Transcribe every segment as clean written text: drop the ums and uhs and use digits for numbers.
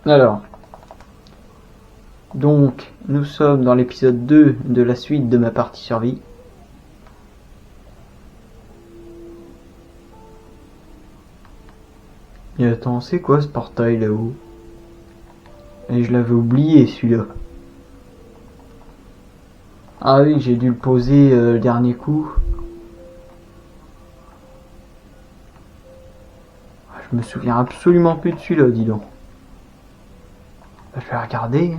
Alors, donc, nous sommes dans l'épisode 2 de la suite de ma partie survie. Et attends, c'est quoi ce portail là-haut? Et je l'avais oublié celui-là. Ah oui, j'ai dû le poser le dernier coup. Je me souviens absolument plus de celui-là, dis donc. Je vais regarder.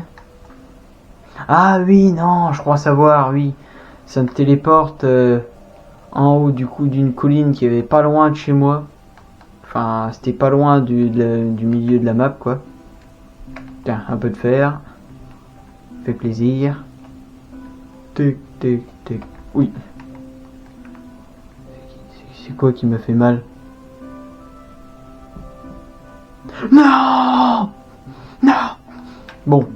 Ah oui, non, je crois savoir, oui. Ça me téléporte en haut du coup d'une colline qui avait pas loin de chez moi. Enfin, c'était pas loin du milieu de la map, quoi. Tiens, un peu de fer. Fait plaisir. Tic, tic, tic. Oui. C'est quoi qui m'a fait mal? Non! Non! Bon.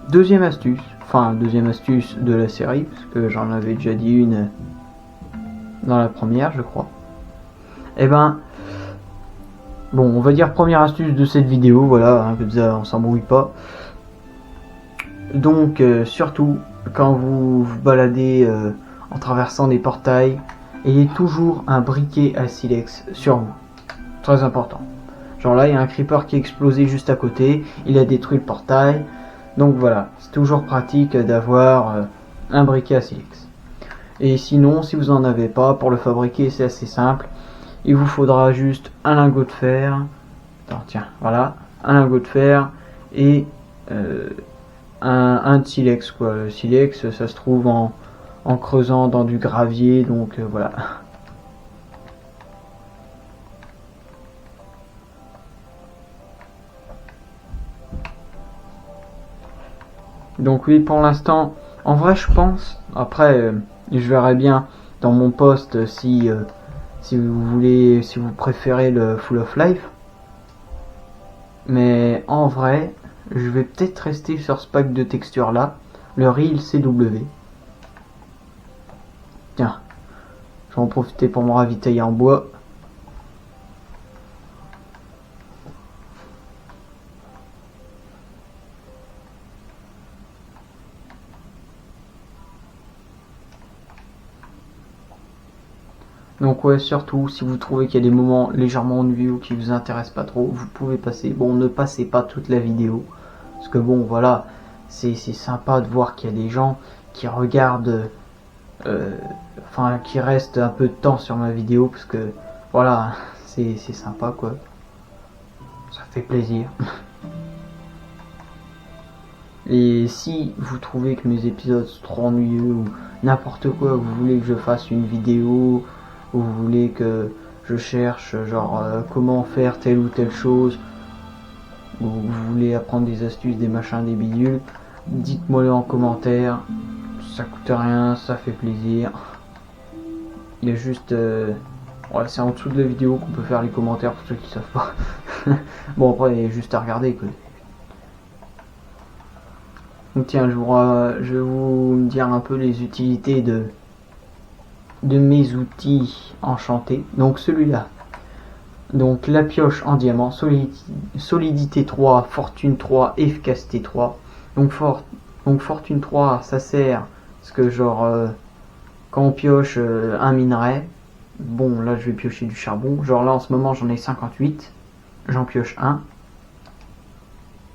Deuxième astuce. Enfin, deuxième astuce de la série, parce que j'en avais déjà dit une dans la première, je crois. Eh ben... Bon, on va dire première astuce de cette vidéo, voilà, hein, comme ça on s'embrouille pas. Donc, surtout, quand vous vous baladez en traversant des portails, ayez toujours un briquet à silex sur vous. Très important. Genre là, il y a un creeper qui a explosé juste à côté, il a détruit le portail. Donc voilà, c'est toujours pratique d'avoir un briquet à silex. Et sinon, si vous en avez pas, pour le fabriquer, c'est assez simple. Il vous faudra juste un lingot de fer. Attends, tiens, voilà, un lingot de fer et un de silex, quoi. Le silex, ça se trouve en creusant dans du gravier, donc voilà. Donc oui, pour l'instant, en vrai, je pense, après, je verrai bien dans mon post si vous voulez, si vous préférez le Full of Life. Mais en vrai, je vais peut-être rester sur ce pack de textures là, le Real CW. Tiens, je vais en profiter pour me ravitailler en bois. Donc ouais, surtout si vous trouvez qu'il y a des moments légèrement ennuyeux qui vous intéressent pas trop, vous pouvez passer. Bon, ne passez pas toute la vidéo, parce que bon, voilà, c'est sympa de voir qu'il y a des gens qui regardent, enfin, qui restent un peu de temps sur ma vidéo, parce que voilà, c'est sympa, quoi. Ça fait plaisir. Et si vous trouvez que mes épisodes sont trop ennuyeux ou n'importe quoi, vous voulez que je fasse une vidéo, ou vous voulez que je cherche genre comment faire telle ou telle chose, ou vous voulez apprendre des astuces, des machins, des bidules, dites-moi le en commentaire, ça coûte rien, ça fait plaisir. Il y a juste ouais, c'est en dessous de la vidéo qu'on peut faire les commentaires pour ceux qui savent pas. Bon, après il y a juste à regarder, quoi. Donc tiens, je vais vous dire un peu les utilités de mes outils enchantés. Donc celui-là, donc la pioche en diamant, solidité 3, fortune 3, efficacité 3. Donc fortune 3, ça sert parce que genre quand on pioche un minerai, bon là je vais piocher du charbon, genre là en ce moment j'en ai 58, j'en pioche un,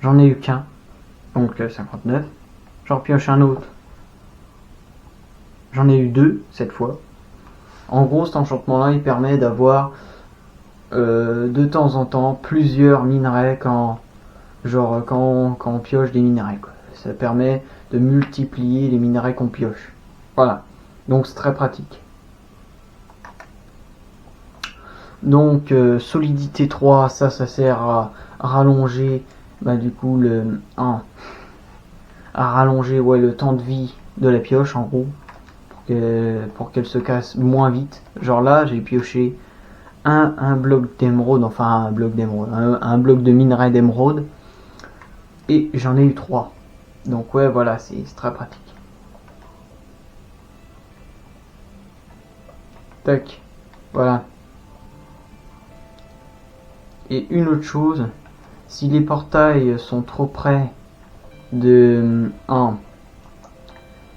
j'en ai eu qu'un, donc 59, j'en pioche un autre, j'en ai eu deux cette fois. En gros, cet enchantement-là, il permet d'avoir de temps en temps plusieurs minerais quand on pioche des minerais, quoi. Ça permet de multiplier les minerais qu'on pioche. Voilà. Donc c'est très pratique. Donc solidité 3, ça sert à rallonger du coup à rallonger ouais, le temps de vie de la pioche en gros. Pour qu'elle se casse moins vite. Genre là, j'ai pioché un bloc d'émeraude, enfin un bloc de minerai d'émeraude, et j'en ai eu 3. Donc ouais, voilà, c'est très pratique. Tac. Voilà. Et une autre chose, si les portails sont trop près de...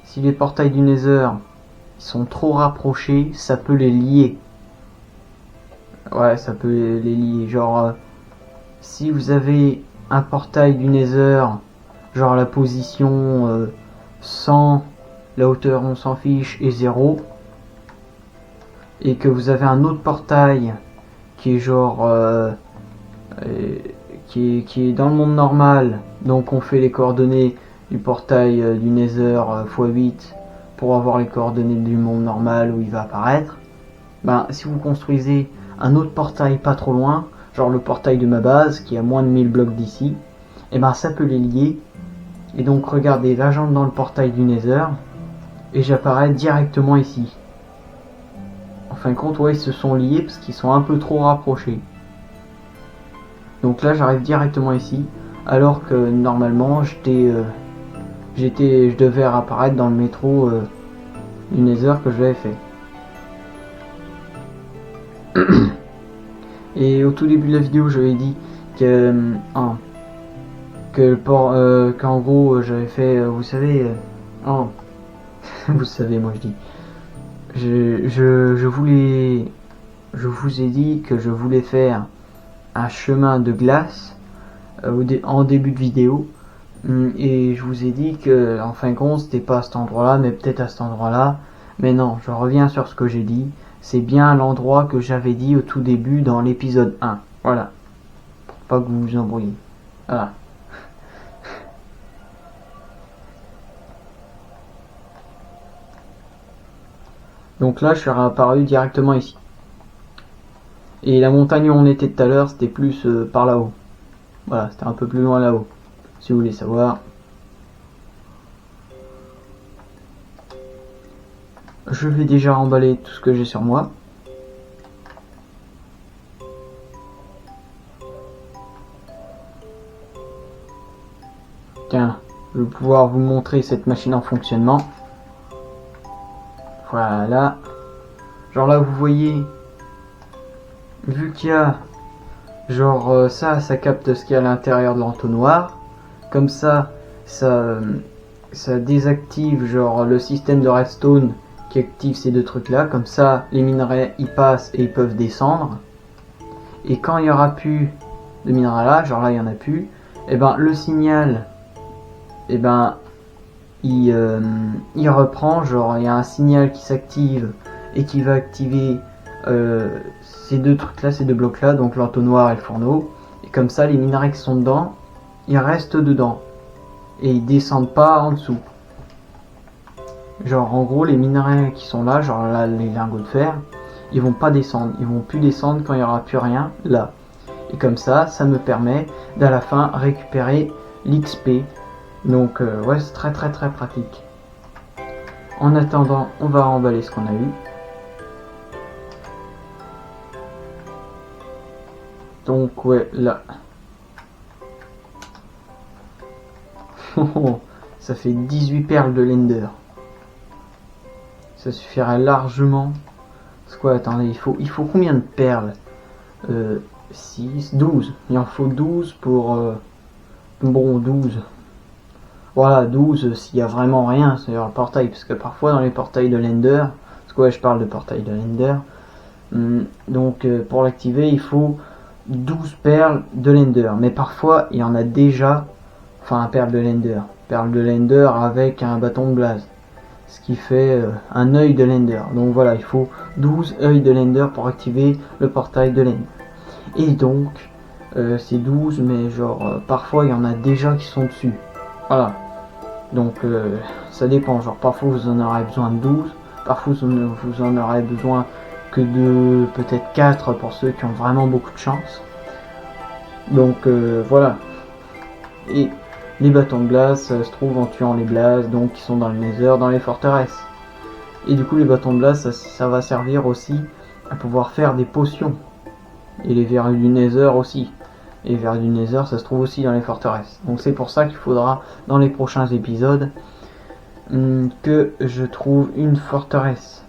si les portails du Nether sont trop rapprochés, ça peut les lier. Ouais, ça peut les lier. Genre, si vous avez un portail du Nether, genre la position 100, la hauteur on s'en fiche, et 0, et que vous avez un autre portail qui est genre... qui est dans le monde normal, donc on fait les coordonnées du portail du Nether x8 pour avoir les coordonnées du monde normal où il va apparaître. Ben, si vous construisez un autre portail pas trop loin, genre le portail de ma base qui est à moins de 1000 blocs d'ici, et ben ça peut les lier. Et donc regardez, là j'entre dans le portail du Nether et j'apparais directement ici. En fin de compte, ouais, ils se sont liés parce qu'ils sont un peu trop rapprochés. Donc là j'arrive directement ici, alors que normalement je devais apparaître dans le métro du Nether que je l'avais fait. Et au tout début de la vidéo j'avais dit que qu'en gros j'avais fait, vous savez, vous savez, moi je dis, je vous ai dit que je voulais faire un chemin de glace en début de vidéo, et je vous ai dit que en fin de compte c'était pas à cet endroit là mais peut-être à cet endroit là, mais non, je reviens sur ce que j'ai dit, c'est bien l'endroit que j'avais dit au tout début dans l'épisode 1, voilà, pour pas que vous vous embrouillez, voilà. Donc là je suis apparu directement ici. Et la montagne où on était tout à l'heure, c'était plus par là-haut. Voilà, c'était un peu plus loin là-haut, si vous voulez savoir. Je vais déjà remballer tout ce que j'ai sur moi. Tiens, je vais pouvoir vous montrer cette machine en fonctionnement. Voilà. Genre là, vous voyez, vu qu'il y a genre ça capte ce qu'il y a à l'intérieur de l'entonnoir. Comme ça désactive genre le système de redstone qui active ces deux trucs là. Comme ça, les minerais y passent et ils peuvent descendre. Et quand il y aura plus de minerais là, genre là il y en a plus, et ben le signal, et ben il reprend, genre il y a un signal qui s'active et qui va activer ces deux trucs là, ces deux blocs là, donc l'entonnoir et le fourneau, et comme ça les minerais qui sont dedans, ils restent dedans et ils descendent pas en dessous. Genre en gros les minerais qui sont là, genre là les lingots de fer, ils vont pas descendre, ils vont plus descendre quand il y aura plus rien là. Et comme ça me permet d'à la fin récupérer l'XP. Donc ouais, c'est très pratique. En attendant, on va remballer ce qu'on a eu. Donc ouais, là. Ça fait 18 perles de l'Ender. Ça suffirait largement. C'est quoi, attendez, il faut combien de perles 6, 12. Il en faut 12 pour... bon, 12. Voilà, 12 s'il y a vraiment rien sur le portail. Parce que parfois dans les portails de l'Ender... Parce que ouais, je parle de portail de l'Ender. Donc pour l'activer, il faut 12 perles de l'Ender. Mais parfois, il y en a déjà... Enfin, perles de l'Ender. Perles de l'Ender avec un bâton de blaze. Ce qui fait un œil de l'Ender. Donc voilà, il faut 12 œils de l'Ender pour activer le portail de l'Ender. Et donc, c'est 12, mais genre, parfois il y en a déjà qui sont dessus. Voilà. Donc, ça dépend. Genre, parfois vous en aurez besoin de 12. Parfois vous en aurez besoin que de peut-être 4 pour ceux qui ont vraiment beaucoup de chance. Donc, voilà. Et les bâtons de glace se trouvent en tuant les blazes, donc qui sont dans le Nether, dans les forteresses. Et du coup les bâtons de glace ça va servir aussi à pouvoir faire des potions. Et les verrues du Nether aussi. Et les verrues du Nether ça se trouve aussi dans les forteresses. Donc c'est pour ça qu'il faudra dans les prochains épisodes que je trouve une forteresse.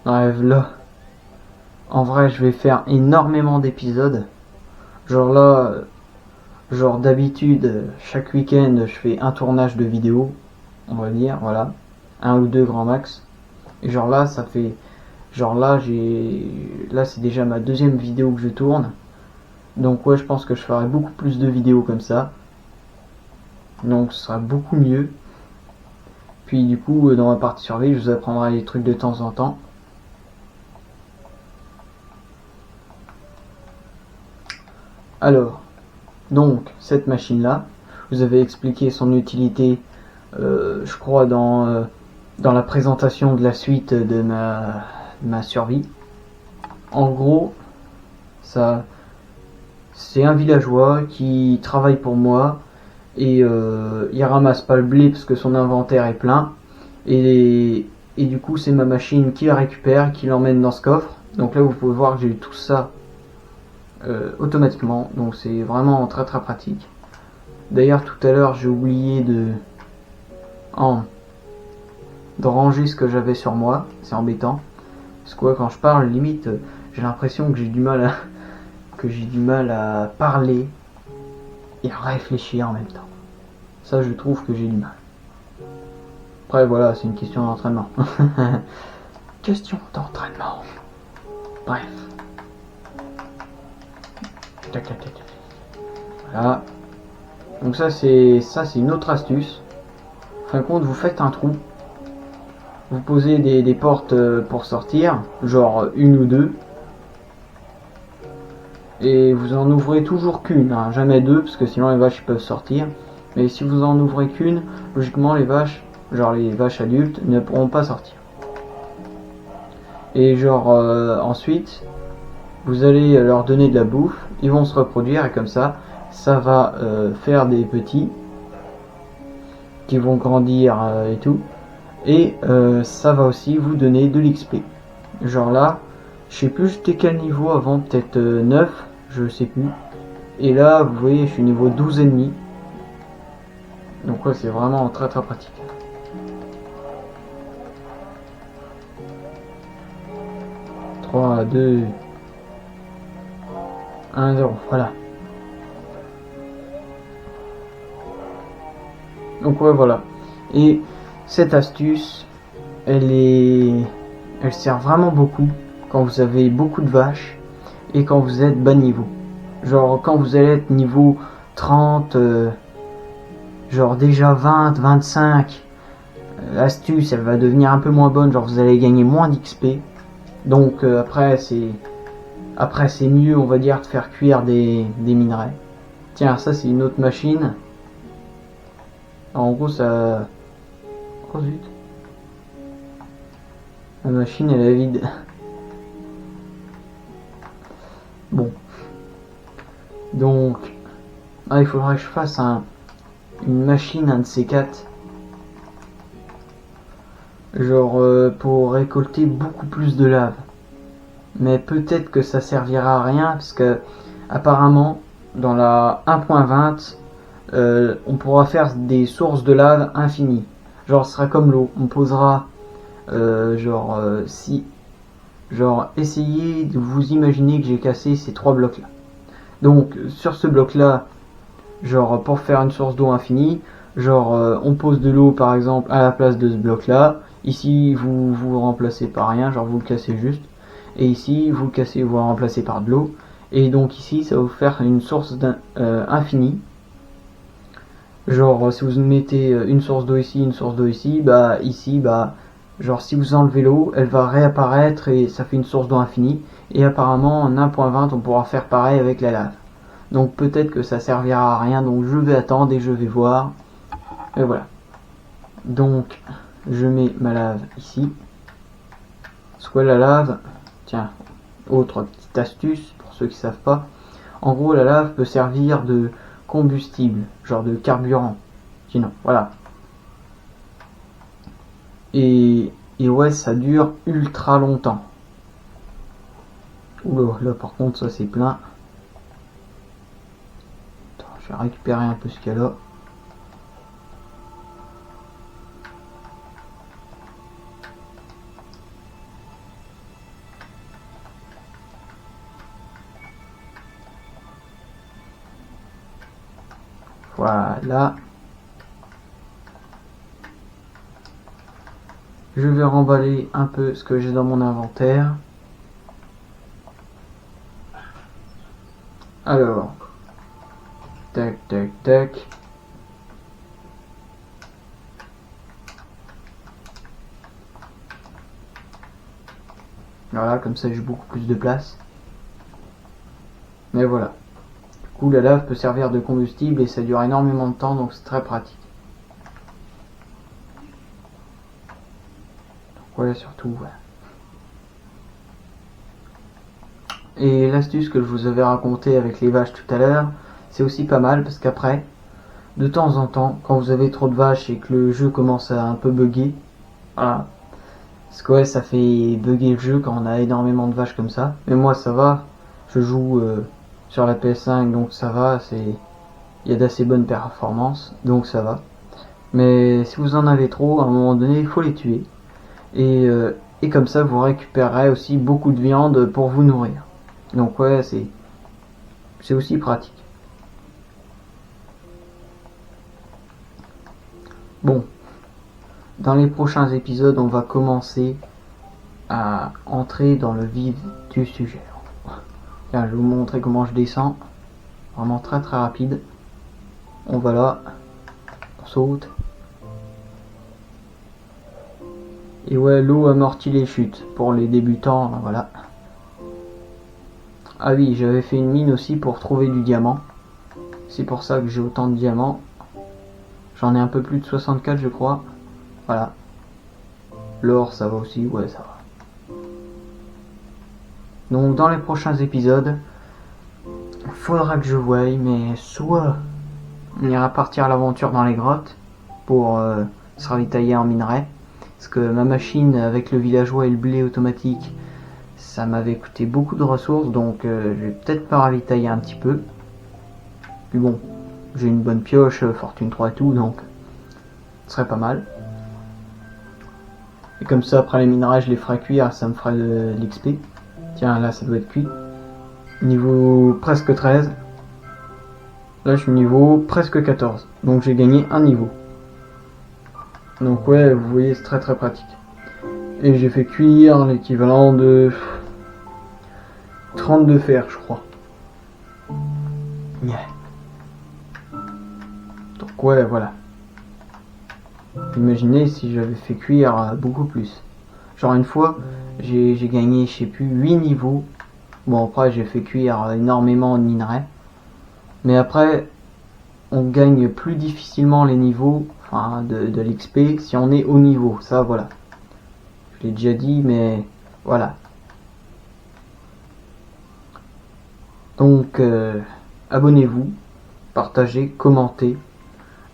Bref, là, en vrai, je vais faire énormément d'épisodes. Genre là, genre d'habitude, chaque week-end, je fais un tournage de vidéo, on va dire, voilà, un ou deux grand max. Et genre là, ça fait, genre là c'est déjà ma deuxième vidéo que je tourne. Donc ouais, je pense que je ferai beaucoup plus de vidéos comme ça. Donc ce sera beaucoup mieux. Puis du coup, dans ma partie survie, je vous apprendrai des trucs de temps en temps. Alors, donc cette machine là, vous avez expliqué son utilité, je crois dans la présentation de la suite de ma survie. En gros, ça c'est un villageois qui travaille pour moi et il ramasse pas le blé parce que son inventaire est plein et du coup c'est ma machine qui la récupère, qui l'emmène dans ce coffre. Donc là vous pouvez voir que j'ai tout ça automatiquement, donc c'est vraiment très très pratique. D'ailleurs tout à l'heure j'ai oublié de ranger ce que j'avais sur moi, c'est embêtant. Parce que quand je parle, limite, j'ai l'impression que j'ai du mal à parler et à réfléchir en même temps. Ça, je trouve que j'ai du mal. Après, voilà, c'est une question d'entraînement. Question d'entraînement. Bref. Voilà. Donc ça, c'est une autre astuce. En fin de compte, vous faites un trou. Vous posez des portes pour sortir, genre une ou deux. Et vous en ouvrez toujours qu'une, hein, jamais deux, parce que sinon les vaches peuvent sortir. Mais si vous en ouvrez qu'une, logiquement les vaches, genre les vaches adultes, ne pourront pas sortir. Et genre ensuite, vous allez leur donner de la bouffe, ils vont se reproduire et comme ça va faire des petits qui vont grandir et tout. Et ça va aussi vous donner de l'XP. Genre là, je sais plus j'étais quel niveau avant, peut-être 9, je sais plus. Et là, vous voyez, je suis niveau 12 et demi. Donc ouais, c'est vraiment très très pratique. 3, 2, 1, 0, voilà. Donc ouais, voilà. Et cette astuce, elle sert vraiment beaucoup quand vous avez beaucoup de vaches et quand vous êtes bas niveau. Genre quand vous allez être niveau 30, genre déjà 20, 25, l'astuce elle va devenir un peu moins bonne, genre vous allez gagner moins d'XP. Donc après c'est mieux, on va dire, de faire cuire des minerais. Tiens, ça c'est une autre machine. Alors, en gros ça... Oh zut. La machine elle est vide. Bon. Donc... il faudrait que je fasse une machine, un de ces quatre. Genre pour récolter beaucoup plus de lave. Mais peut-être que ça servira à rien parce que apparemment dans la 1.20 on pourra faire des sources de lave infinies. Genre ce sera comme l'eau, on posera essayez de vous imaginer que j'ai cassé ces trois blocs là. Donc sur ce bloc là, genre pour faire une source d'eau infinie, genre on pose de l'eau par exemple à la place de ce bloc là. Ici vous remplacez par rien, genre vous le cassez juste. Et ici vous le cassez, vous le remplacez par de l'eau. Et donc ici ça va vous faire une source infinie. Genre si vous mettez une source d'eau ici, une source d'eau ici, genre si vous enlevez l'eau, elle va réapparaître et ça fait une source d'eau infinie. Et apparemment en 1.20 on pourra faire pareil avec la lave. Donc peut-être que ça servira à rien, donc je vais attendre et je vais voir. Et voilà. Donc je mets ma lave ici. C'est quoi la lave? Tiens, autre petite astuce pour ceux qui savent pas. En gros la lave peut servir de combustible, genre de carburant. Sinon, voilà. Et ouais, ça dure ultra longtemps. Oula, là par contre ça c'est plein. Attends, je vais récupérer un peu ce qu'il y a là. Voilà. Je vais remballer un peu ce que j'ai dans mon inventaire. Alors, tac, tac, tac. Voilà, comme ça j'ai beaucoup plus de place. Mais voilà. Du coup, la lave peut servir de combustible et ça dure énormément de temps, donc c'est très pratique. Donc ouais, surtout, ouais. Et l'astuce que je vous avais racontée avec les vaches tout à l'heure, c'est aussi pas mal parce qu'après, de temps en temps, quand vous avez trop de vaches et que le jeu commence à un peu bugger, voilà. Parce que ouais, ça fait bugger le jeu quand on a énormément de vaches comme ça. Mais moi ça va, je joue sur la PS5 donc ça va, il y a d'assez bonnes performances, donc ça va. Mais si vous en avez trop, à un moment donné, il faut les tuer. Et comme ça, vous récupérerez aussi beaucoup de viande pour vous nourrir. Donc ouais, c'est aussi pratique. Bon, dans les prochains épisodes, on va commencer à entrer dans le vif du sujet. Tiens, je vais vous montrer comment je descends. Vraiment très très rapide. On va là, on saute. Et ouais, l'eau amortit les chutes pour les débutants, voilà. Ah oui, j'avais fait une mine aussi pour trouver du diamant. C'est pour ça que j'ai autant de diamants. J'en ai un peu plus de 64 je crois. Voilà. L'or ça va aussi, ouais ça va. Donc dans les prochains épisodes, il faudra que je voie, mais soit on ira partir à l'aventure dans les grottes pour se ravitailler en minerai. Parce que ma machine avec le villageois et le blé automatique, ça m'avait coûté beaucoup de ressources, donc je vais peut-être me ravitailler un petit peu. Puis bon, j'ai une bonne pioche, fortune 3 et tout, donc ce serait pas mal. Et comme ça, après les minerais, je les ferai cuire, ça me fera de l'XP. Tiens, là, ça doit être cuit. Niveau presque 13. Là, je suis niveau presque 14. Donc j'ai gagné un niveau. Donc ouais, vous voyez, c'est très très pratique. Et j'ai fait cuire l'équivalent de 32 fer, je crois. Yeah. Donc ouais, voilà. Imaginez si j'avais fait cuire beaucoup plus. Genre une fois, j'ai gagné, je sais plus, 8 niveaux. Bon, après, j'ai fait cuire énormément de minerais. Mais après, on gagne plus difficilement les niveaux, enfin de l'XP, si on est au niveau. Ça, voilà. Je l'ai déjà dit, mais voilà. Donc, abonnez-vous, partagez, commentez.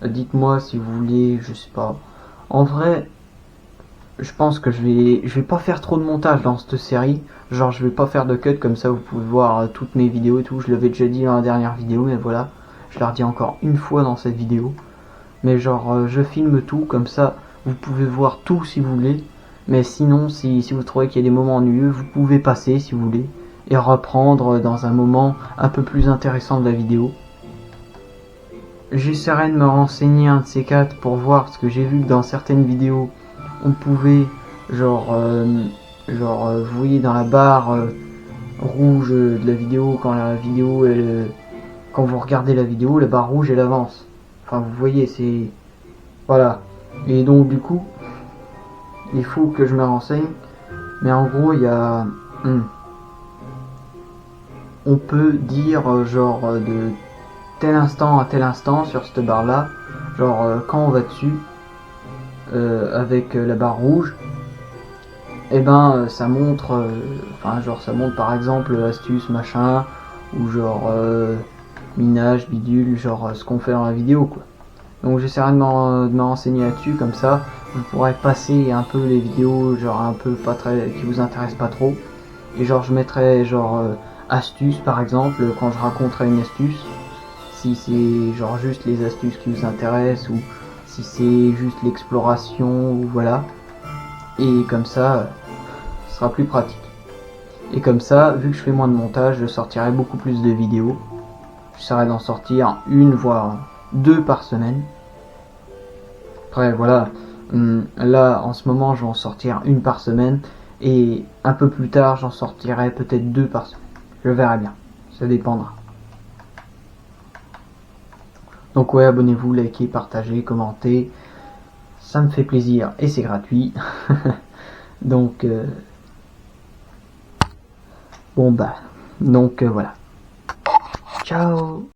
Dites-moi si vous voulez, je sais pas. En vrai, je pense que je vais pas faire trop de montage dans cette série. Genre, je vais pas faire de cut, comme ça vous pouvez voir toutes mes vidéos et tout. Je l'avais déjà dit dans la dernière vidéo, mais voilà. Je la redis encore une fois dans cette vidéo. Mais genre, je filme tout, comme ça vous pouvez voir tout si vous voulez. Mais sinon, si vous trouvez qu'il y a des moments ennuyeux, vous pouvez passer si vous voulez. Et reprendre dans un moment un peu plus intéressant de la vidéo. J'essaierai de me renseigner un de ces quatre pour voir, parce que j'ai vu que dans certaines vidéos, on pouvait, genre, vous voyez dans la barre rouge de la vidéo, quand la vidéo, quand vous regardez la vidéo, la barre rouge elle avance. Enfin, vous voyez, c'est, voilà. Et donc du coup, il faut que je me renseigne. Mais en gros, il y a, on peut dire genre de tel instant à tel instant sur cette barre là, genre quand on va dessus avec la barre rouge, et ben ça montre, enfin genre ça montre par exemple astuce machin, ou genre minage bidule, genre ce qu'on fait dans la vidéo quoi. Donc j'essaierai de me renseigner là-dessus, comme ça vous pourrez passer un peu les vidéos genre un peu pas très, qui vous intéressent pas trop, et genre je mettrai genre astuce par exemple quand je raconterai une astuce, si c'est genre juste les astuces qui vous intéressent, ou si c'est juste l'exploration, ou voilà. Et comme ça, ce sera plus pratique. Et comme ça, vu que je fais moins de montage, je sortirai beaucoup plus de vidéos. J'essaierai d'en sortir une, voire 2 par semaine. Après voilà, là en ce moment je vais en sortir une par semaine et un peu plus tard j'en sortirai peut-être 2 par semaine. Je verrai bien, ça dépendra. Donc ouais, abonnez-vous, likez, partagez, commentez, ça me fait plaisir et c'est gratuit. Donc bon bah, donc voilà. Ciao.